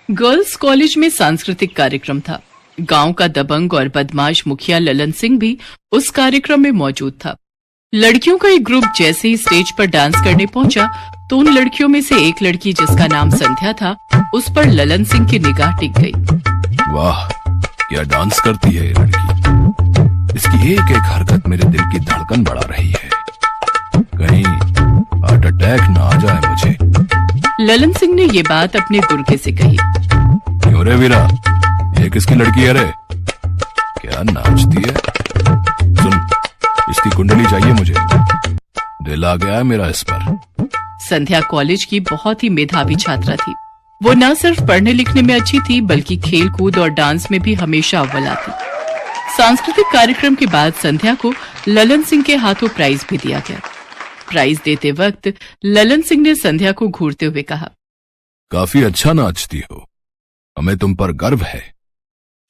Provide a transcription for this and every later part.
Girls college में सांस्कृतिक कार्यक्रम था। गांव का दबंग और बदमाश मुखिया ललन सिंह भी उस कार्यक्रम में मौजूद था। लड़कियों का एक ग्रुप जैसे ही स्टेज पर डांस करने पहुंचा तो उन लड़कियों में से एक लड़की जिसका नाम संध्या था, उस पर ललन सिंह की निगाह टिक गई। वाह, क्या डांस करती है ये लड़की। इसकी एक एक हरकत मेरे दिल की धड़कन बढ़ा रही है। कहीं हार्ट अटैक ना आ जाए मुझे। ललन सिंह ने ये बात अपने गुर्गे से कही। क्यों रे वीरा, ये किसकी लड़की है रे? क्या नाचती है? सुन, इसकी कुंडली चाहिए मुझे। दिल आ गया है मेरा इस पर। संध्या कॉलेज की बहुत ही मेधावी छात्रा थी। वो न सिर्फ पढ़ने लिखने में अच्छी थी बल्कि खेल कूद और डांस में भी हमेशा अव्वल आती। सांस्कृतिक कार्यक्रम के बाद संध्या को ललन सिंह के हाथों प्राइज भी दिया गया। प्राइज देते वक्त ललन सिंह ने संध्या को घूरते हुए कहा, काफी अच्छा नाचती हो, हमें तुम पर गर्व है।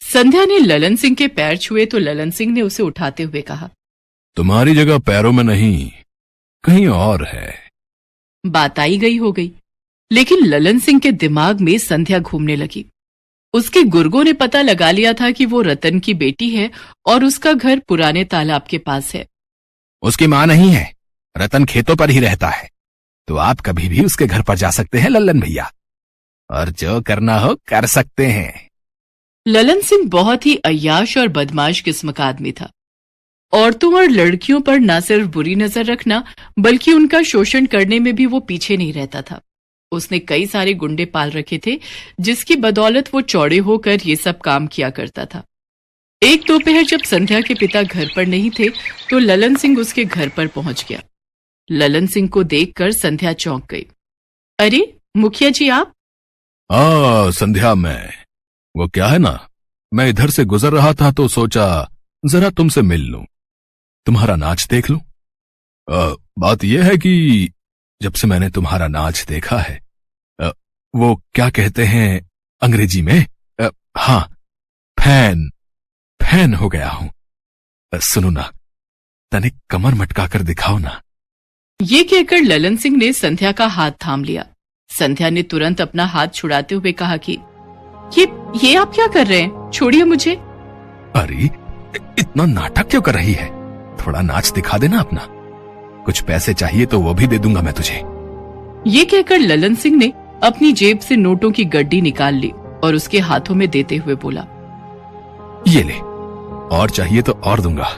संध्या ने ललन सिंह के पैर छुए तो ललन सिंह ने उसे उठाते हुए कहा, तुम्हारी जगह पैरों में नहीं, कहीं और है। बात आई गई हो गई, लेकिन ललन सिंह के दिमाग में संध्या घूमने लगी। उसके गुर्गों ने पता लगा लिया था कि वो रतन की बेटी है और उसका घर पुराने तालाब के पास है। उसकी मां नहीं है, रतन खेतों पर ही रहता है, तो आप कभी भी उसके घर पर जा सकते हैं लल्लन भैया, और जो करना हो कर सकते हैं। ललन सिंह बहुत ही अय्याश और बदमाश किस्म का आदमी था। औरतों और लड़कियों पर न सिर्फ बुरी नजर रखना बल्कि उनका शोषण करने में भी वो पीछे नहीं रहता था। उसने कई सारे गुंडे पाल रखे थे जिसकी बदौलत वो चौड़े होकर ये सब काम किया करता था। एक दोपहर जब संध्या के पिता घर पर नहीं थे तो ललन सिंह उसके घर पर पहुंच गया। ललन सिंह को देखकर संध्या चौंक गई। अरे मुखिया जी आप? संध्या, वो क्या है ना, मैं इधर से गुजर रहा था तो सोचा जरा तुमसे मिल लूं, तुम्हारा नाच देख लूं। बात यह है कि जब से मैंने तुम्हारा नाच देखा है, वो क्या कहते हैं अंग्रेजी में, हाँ, फैन हो गया हूं। सुनो ना, तनिक कमर मटका कर दिखाओ ना। ये कहकर ललन सिंह ने संध्या का हाथ थाम लिया। संध्या ने तुरंत अपना हाथ छुड़ाते हुए कहा कि ये आप क्या कर रहे हैं? छोड़िए मुझे। अरे इतना नाटक क्यों कर रही है? थोड़ा नाच दिखा देना अपना। कुछ पैसे चाहिए तो वो भी दे दूंगा मैं तुझे। ये कहकर ललन सिंह ने अपनी जेब से नोटों की गड्डी निकाल ली और उसके हाथों में देते हुए बोला, ये ले, और चाहिए तो और दूंगा,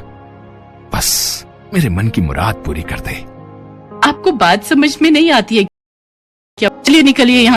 बस मेरे मन की मुराद पूरी कर दे। आपको बात समझ में नहीं आती है क्या? चलिए निकलिए यहाँ